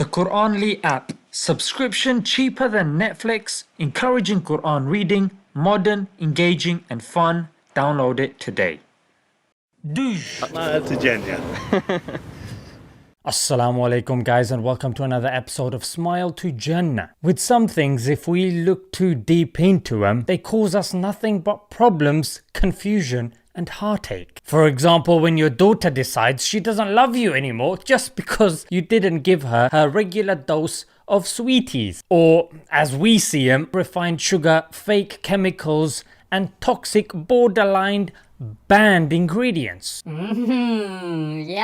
The Quranly app. Subscription cheaper than Netflix, encouraging Quran reading, modern, engaging and fun. Download it today. Smile to Jannah. Assalamu alaikum guys, and welcome to another episode of Smile to Jannah. With some things, if we look too deep into them, they cause us nothing but problems, confusion and heartache. For example, when your daughter decides she doesn't love you anymore just because you didn't give her her regular dose of sweeties, or as we see them, refined sugar, fake chemicals and toxic borderline banned ingredients. Yummy.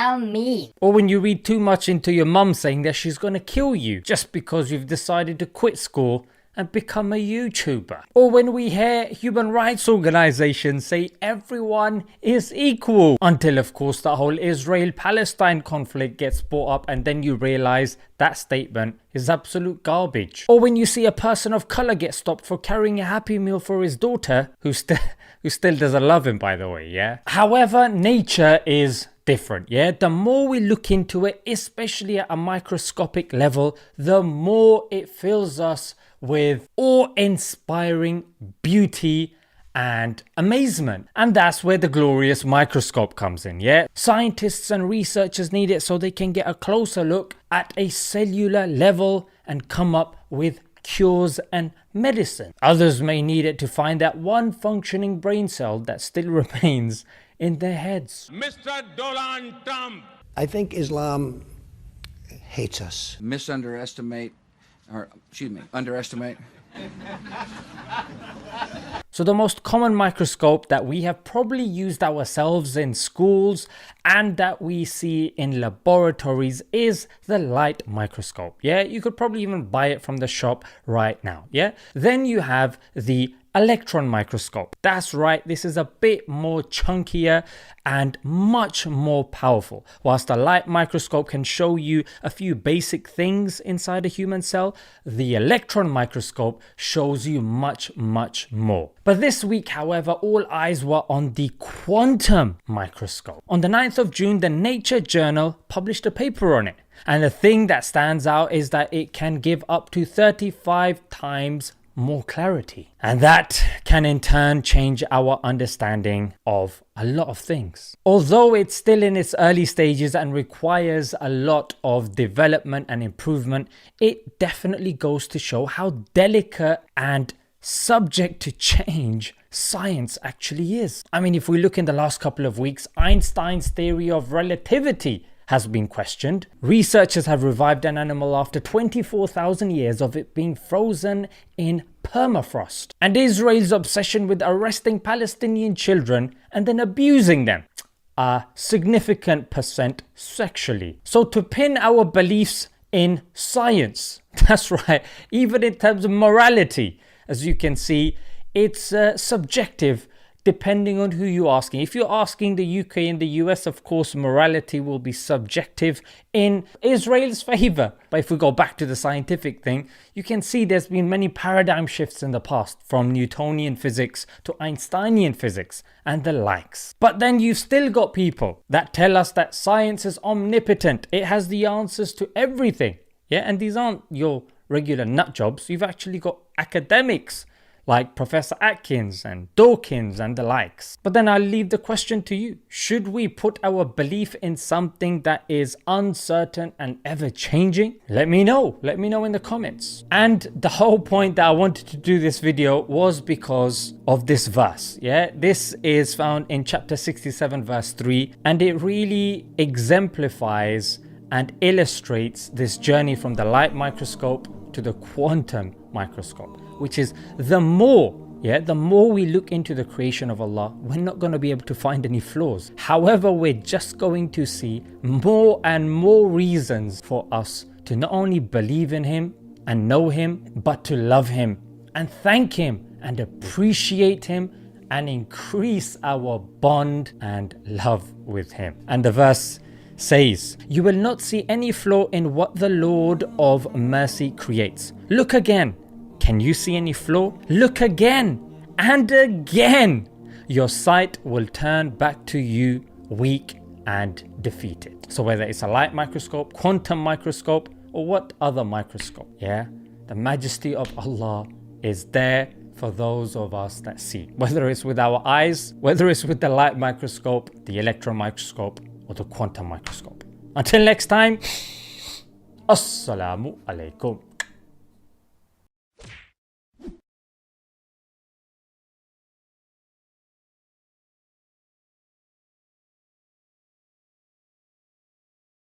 Or when you read too much into your mum saying that she's gonna kill you just because you've decided to quit school and become a YouTuber. Or when we hear human rights organizations say everyone is equal, until of course the whole Israel-Palestine conflict gets brought up and then you realize that statement is absolute garbage. Or when you see a person of color get stopped for carrying a Happy Meal for his daughter, who still doesn't love him, by the way, yeah? However, nature is different, yeah? The more we look into it, especially at a microscopic level, the more it fills us with awe-inspiring beauty and amazement. And that's where the glorious microscope comes in, yeah? Scientists and researchers need it so they can get a closer look at a cellular level and come up with cures and medicine. Others may need it to find that one functioning brain cell that still remains in their heads. Mr. Donald Trump. I think Islam hates us. Underestimate. So the most common microscope that we have probably used ourselves in schools and that we see in laboratories is the light microscope. Yeah, you could probably even buy it from the shop right now. Yeah, then you have the electron microscope. That's right, this is a bit more chunkier and much more powerful. Whilst a light microscope can show you a few basic things inside a human cell, the electron microscope shows you much more. But this week, however, all eyes were on the quantum microscope. On the 9th of June, the Nature journal published a paper on it. And the thing that stands out is that it can give up to 35 times more clarity, and that can in turn change our understanding of a lot of things. Although it's still in its early stages and requires a lot of development and improvement, it definitely goes to show how delicate and subject to change science actually is. I mean, if we look in the last couple of weeks, Einstein's theory of relativity has been questioned. Researchers have revived an animal after 24,000 years of it being frozen in permafrost. And Israel's obsession with arresting Palestinian children and then abusing them, a significant percent sexually. So to pin our beliefs in science, that's right, even in terms of morality, as you can see, it's subjective depending on who you're asking. If you're asking the UK and the US, of course, morality will be subjective in Israel's favor. But if we go back to the scientific thing, you can see there's been many paradigm shifts in the past, from Newtonian physics to Einsteinian physics and the likes. But then you've still got people that tell us that science is omnipotent. It has the answers to everything. Yeah, and these aren't your regular nut jobs. You've actually got academics like Professor Atkins and Dawkins and the likes. But then I'll leave the question to you. Should we put our belief in something that is uncertain and ever changing? Let me know in the comments. And the whole point that I wanted to do this video was because of this verse. Yeah, this is found in chapter 67 verse 3, and it really exemplifies and illustrates this journey from the light microscope to the quantum microscope, which is the more we look into the creation of Allah, we're not going to be able to find any flaws. However, we're just going to see more and more reasons for us to not only believe in Him and know Him, but to love Him and thank Him and appreciate Him and increase our bond and love with Him. And the verse says, "You will not see any flaw in what the Lord of mercy creates. Look again. Can you see any flaw? Look again and again. Your sight will turn back to you weak and defeated." So whether it's a light microscope, quantum microscope, or what other microscope. Yeah, the majesty of Allah is there for those of us that see, whether it's with our eyes, whether it's with the light microscope, the electron microscope, or the quantum microscope. Until next time, Assalamu alaikum.